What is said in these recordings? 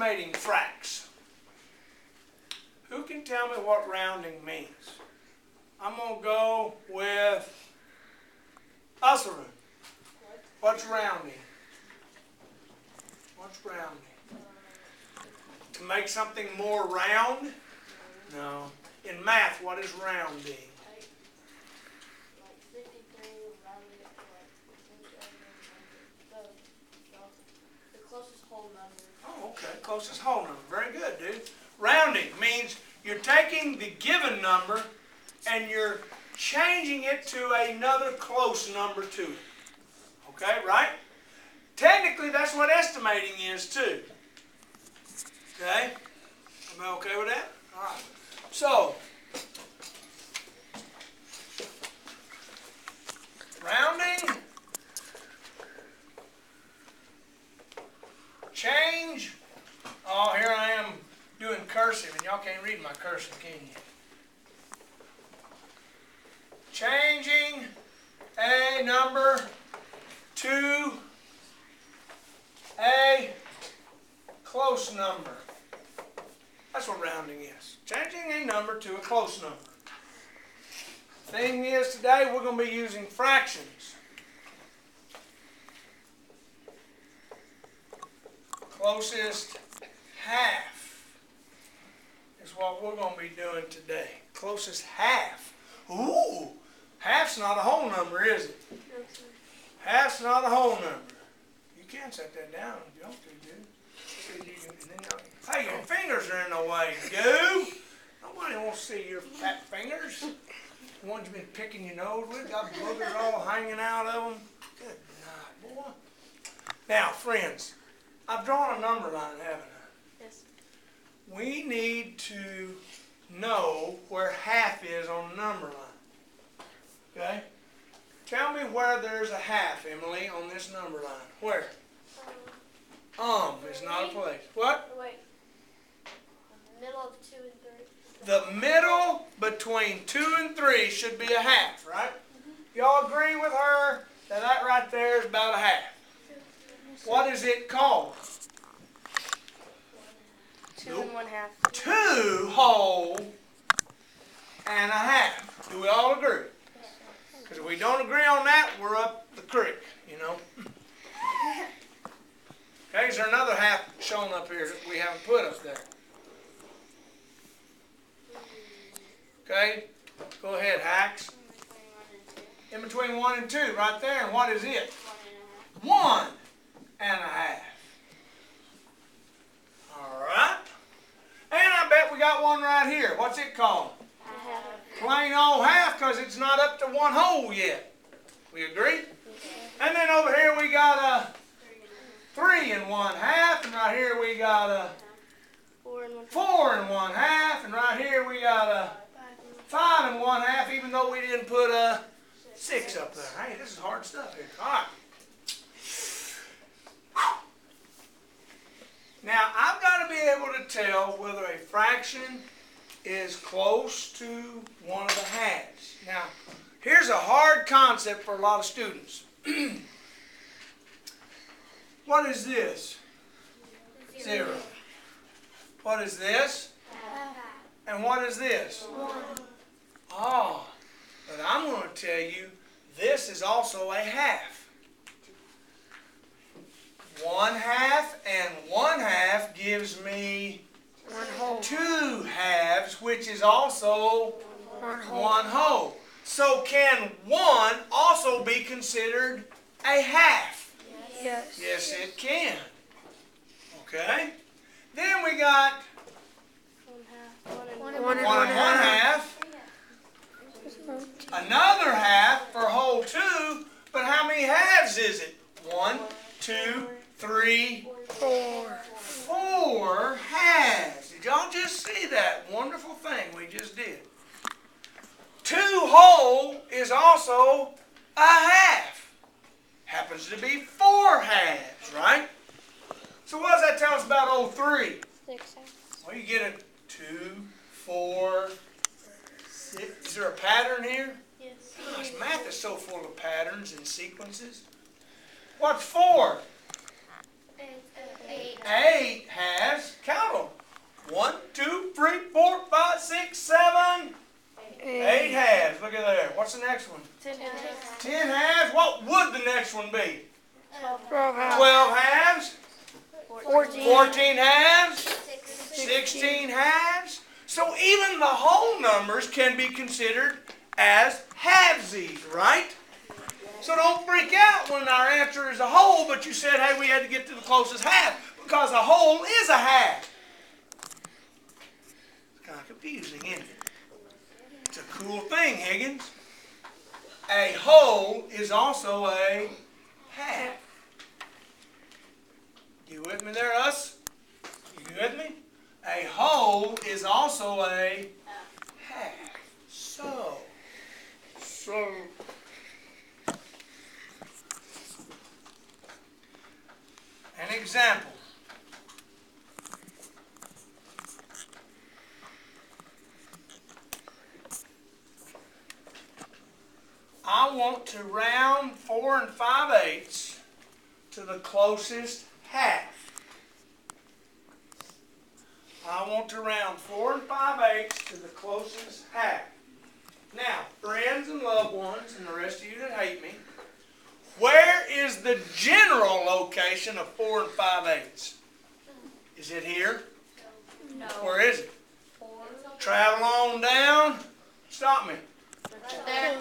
estimating fracts. Who can tell me what rounding means? I'm going to go with Usserud. What's rounding? What's rounding? To make something more round? No. In math, what is rounding? Oh, okay. Closest whole number. Very good, dude. Rounding means you're taking the given number and you're changing it to another close number to it. Okay, right? Technically, that's what estimating is too. Okay? Am I okay with that? All right. So, rounding, change. Oh, here I am doing cursive, and y'all can't read my cursive, can you? Changing a number to a close number. That's what rounding is. Changing a number to a close number. Thing is, today we're going to be using fractions. Closest half is what we're going to be doing today. Closest half. Ooh! Half's not a whole number, is it? Half's not a whole number. You can set that down if you want to, dude. Hey, your fingers are in the way, dude. Nobody wants to see your fat fingers. The ones you've been picking your nose with, got boogers all hanging out of them. Good night, boy. Now, friends, I've drawn a number line, haven't I? Yes. We need to know where half is on the number line. Okay? Tell me where there's a half, Emily, on this number line. Where? Is not a place. What? Wait. Middle of 2 and 3. The middle between 2 and 3 should be a half, right? Y'all agree with her that that right there is about a half? What is it called? 2 and 1/2. 2 whole and a half. Do we all agree? Because if we don't agree on that, we're up the creek, you know. Okay, is there another half shown up here that we haven't put up there? Okay, go ahead, Hacks. In between 1 and 2, right there, and what is it? 1 and a half. All right. And I bet we got one right here. What's it called? Plain old half, because it's not up to 1 whole yet. We agree? And then over here we got a 3 and 1/2, and right here we got a 4 and 1/2, and right here we got a 5 and 1/2, even though we didn't put a 6 up there. Hey, this is hard stuff here. All right. Now, I've got to be able to tell whether a fraction is close to one of the halves. Now, here's a hard concept for a lot of students. What is this? 0. What is this? And what is this? 1. Oh, but I'm going to tell you, this is also a half. 1/2 and 1/2 gives me 2 halves, which is also 1 whole. So can 1 also be considered a half? Yes. Yes, it can. Okay. Then we got 1 1 and 1/2. Another half for whole 2, but how many halves is it? 1, 2, 3, 4 halves. Did y'all just see that wonderful thing we just did? 2 whole is also a half. Happens to be 4 halves, right? So what does that tell us about old 3? 6 halves. Well, you get a 2, 4, 6. Is there a pattern here? Yes. Gosh, math is so full of patterns and sequences. What's 4? 8. 8 halves. Count them. 1, 2, 3, 4, 5, 6, 7. 8 halves. Look at there. What's the next one? 10 10 halves. What would the next one be? 12 halves. 12 halves. 14 halves. 16. 16 halves. So even the whole numbers can be considered as halvesies, right? So don't freak out when our answer is a whole, but you said, hey, we had to get to the closest half, because a whole is a half. It's kind of confusing, isn't it? It's a cool thing, Higgins. A whole is also a half. You with me there, us? You with me? A whole is also a half. So. An example. I want to round 4 5/8 to the closest half. I want to round 4 5/8 to the closest half. Now, friends and loved ones and the rest of you that hate me, where is the general location of 4 5/8? Is it here? No. Where is it? Travel on down. Stop me. There.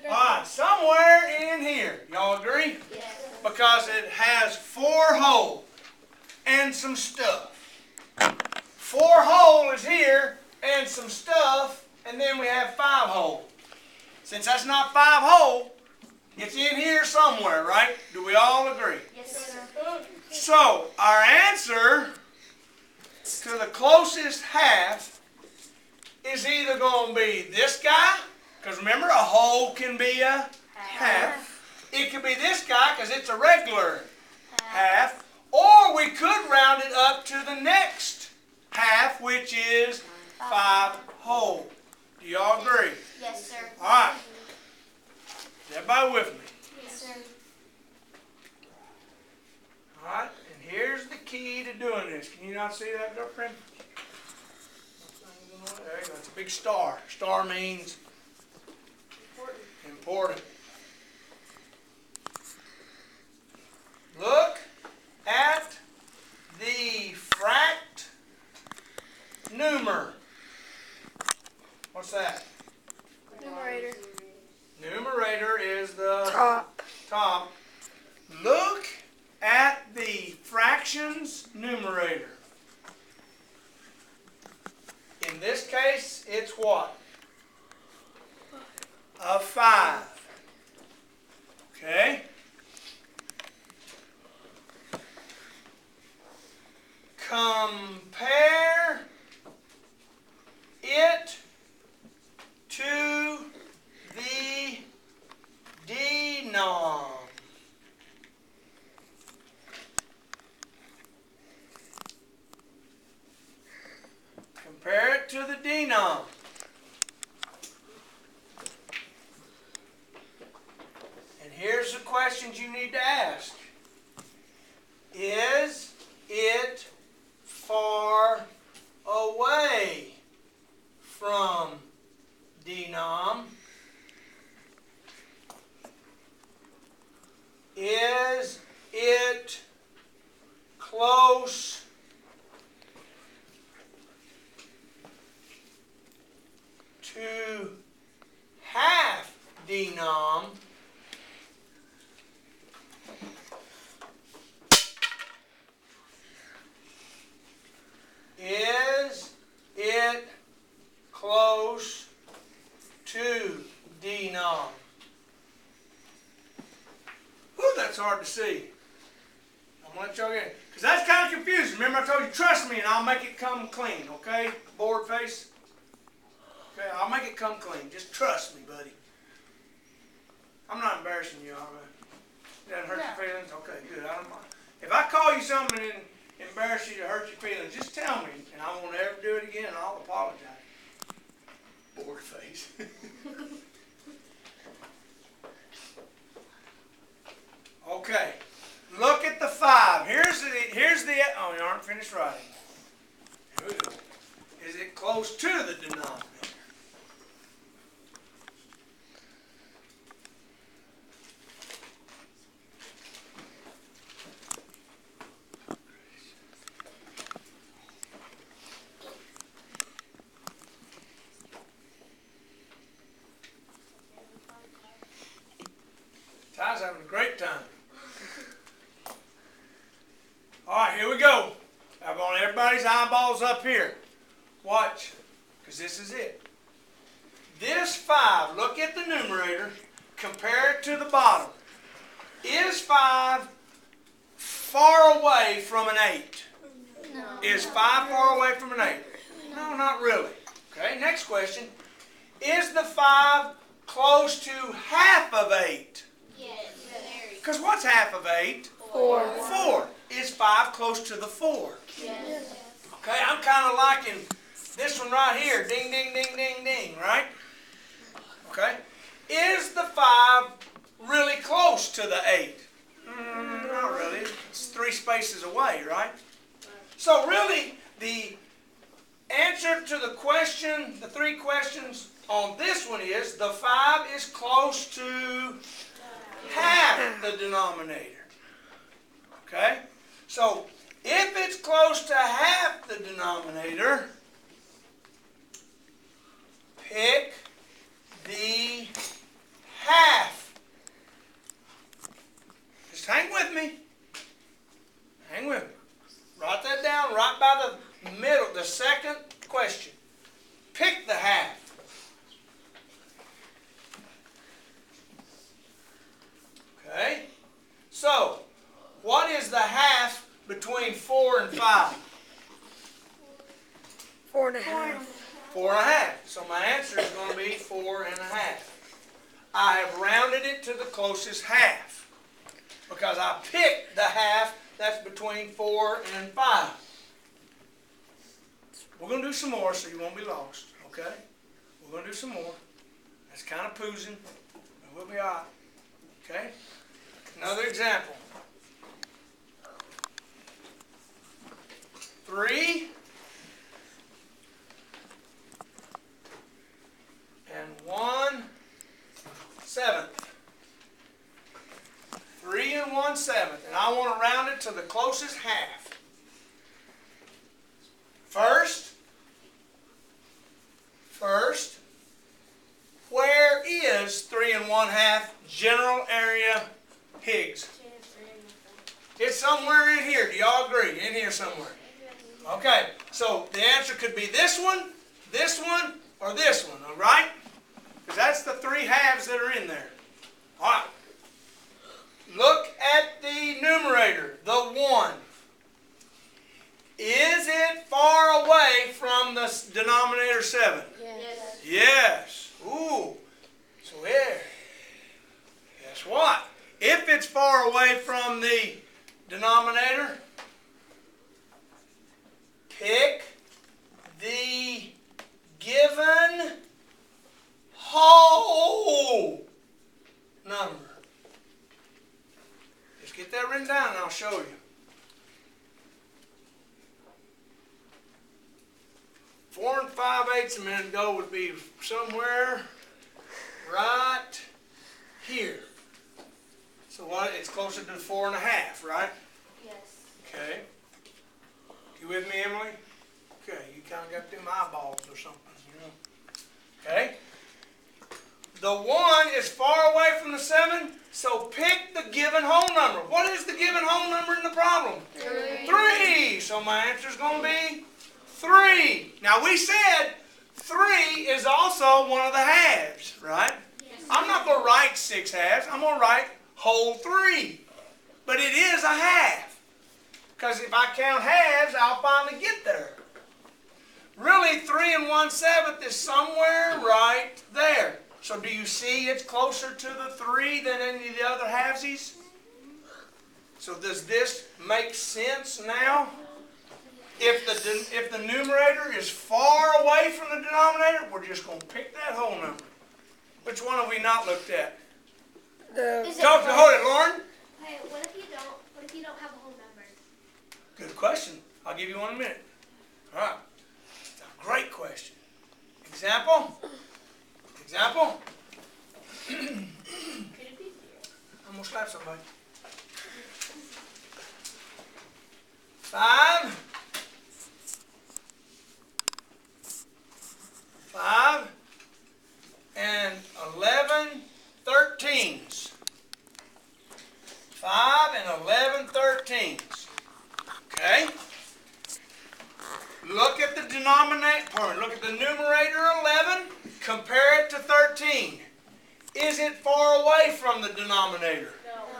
All right, somewhere in here. Y'all agree? Yes. Because it has 4 holes and some stuff. 4 holes is here and some stuff, and then we have 5 holes. Since that's not 5 holes, it's in here somewhere, right? Do we all agree? Yes, sir. So, our answer to the closest half is either going to be this guy, because remember, a whole can be a half. It could be this guy, because it's a regular half. Or we could round it up to the next half, which is 5 whole. Do y'all agree? Yes, sir. All right. Is everybody with me? Yes, sir. All right. And here's the key to doing this. Can you not see that, girlfriend? There you go. It's a big star. Star means important. Look at the fract numer. What's that? Numerator. Numerator is the Top. Look at the fractions numerator. In this case, it's what? A 5. Okay? Compare it to the denom. Compare it to the denom. And here's the questions you need to ask. Is it far away from denom? Is it close to half denom? Is it close to denom? Whew, that's hard to see. I'm going to let y'all get it. Because that's kind of confusing. Remember I told you, trust me, and I'll make it come clean, okay? Board face? Okay, I'll make it come clean. Just trust me, buddy. I'm not embarrassing you, all right? Doesn't hurt your feelings? Okay, good. I don't mind. If I call you something and embarrass you to hurt your feelings, just tell me, and I won't ever do it again, and I'll apologize. Bored face. Okay, look at the 5? Here's the, oh, you aren't finished writing. Here we go. Is it close to the denominator? Ty's having a great time. All right, here we go. I want everybody's eyeballs up here. Watch, because this is it. This 5, look at the numerator, compare it to the bottom. Is 5 far away from an 8? No. Is 5 far away from an 8? No, not really. Okay, next question. Is the 5 close to half of 8? Yes. Because what's half of 8? 4. 4. Is 5 close to the 4? Yes. Okay, I'm kind of liking this one right here. Ding, ding, ding, ding, ding, right? Okay. Is the 5 really close to the 8? Not really. It's 3 spaces away, right? So really, the answer to the question, the 3 questions on this one is, the 5 is close to half the denominator. Okay? So, if it's close to half the denominator, pick the half. Just hang with me. Hang with me. Write that down right by the middle, the second question. Pick the half. Okay? So, what is the half between 4 and 5? 4.5. 4.5. So my answer is going to be 4.5. I have rounded it to the closest half because I picked the half that's between 4 and 5. We're going to do some more so you won't be lost, okay? We're going to do some more. That's kind of poozing, but we'll be all right, okay? Another example. 3 and 1/7. 3 and 1/7. And I want to round it to the closest half. First, where is 3 and 1/2 general area Higgs? It's somewhere in here. Do y'all agree? In here somewhere. Okay, so the answer could be this one, or this one, all right? Because that's the 3 halves that are in there. All right. Look at the numerator, the 1. Is it far away from the denominator 7? Yes. Yes. Ooh. So there. Guess what? If it's far away from the denominator, pick the given whole number. Just get that written down and I'll show you. 4 and 5/8 a minute ago would be somewhere right here. So what? It's closer to 4.5, right? Yes. Okay. You with me, Emily? Okay, you kind of got them eyeballs or something, you know. Okay. The 1 is far away from the 7, so pick the given whole number. What is the given whole number in the problem? 3. So my answer is going to be 3. Now we said 3 is also one of the halves, right? Yes. I'm not going to write 6 halves. I'm going to write whole 3. But it is a half. Because if I count halves, I'll finally get there. Really, 3 and 1/7 is somewhere right there. So do you see it's closer to the 3 than any of the other halvesies? So does this make sense now? If the numerator is far away from the denominator, we're just going to pick that whole number. Which one have we not looked at? The Is it Hold it, Lauren. Hey, what if you don't have a whole question. I'll give you 1 minute. All right. It's a great question. Example? Example? I'm going to slap somebody. 5 and 11 13s. 5 and 11 13s. Okay? Look at the denominator, look at the numerator 11, compare it to 13. Is it far away from the denominator?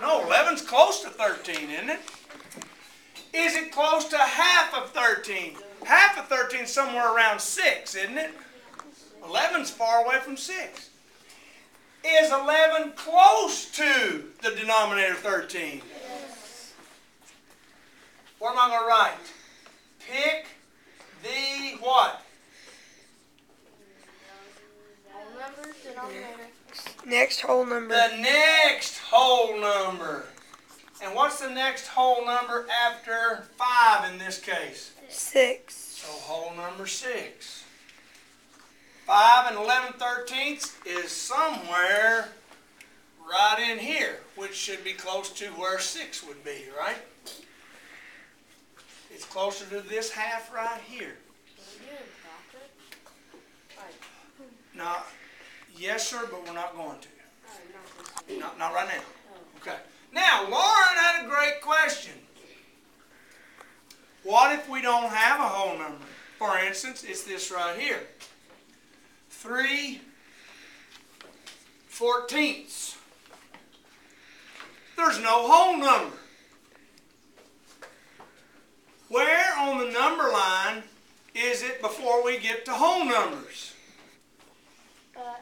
No, 11's close to 13, isn't it? Is it close to half of 13? Half of 13 is somewhere around 6, isn't it? 11's far away from 6. Is 11 close to the denominator 13? Yes. What am I going to write? Pick the what? Whole number, denominator. Next whole number. The next whole number. And what's the next whole number after 5 in this case? 6. So whole number 6. 5 and 11 13ths is somewhere right in here, which should be close to where 6 would be, right? It's closer to this half right here. Now, yes, sir, but we're not going to. Not right now. Okay. Now, Lauren had a great question. What if we don't have a whole number? For instance, it's this right here. 3 14ths. There's no whole number. Where on the number line is it before we get to whole numbers?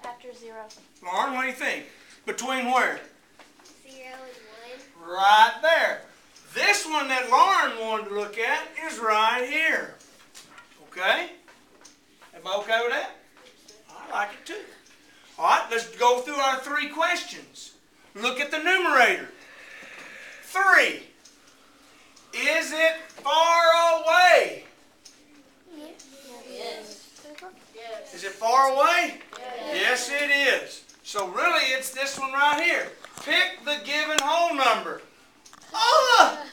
After 0. Lauren, what do you think? Between where? 0 and 1. Right there. This one that Lauren wanted to look at is right here. Okay? Everybody okay with that? I like it too. All right, let's go through our 3 questions. Look at the numerator. 3. Is it far away? Yes. Is it far away? Yes, it is. So really, it's this one right here. Pick the given whole number. Oh,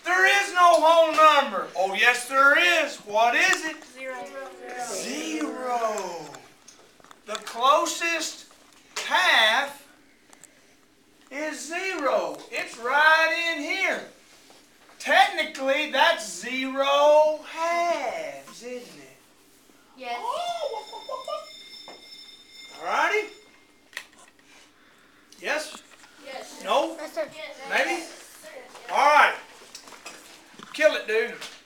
there is no whole number. Oh, yes, there is. What is it? 0. 0. The closest half is 0. It's right in here. Technically, that's 0 halves, isn't it? Yes.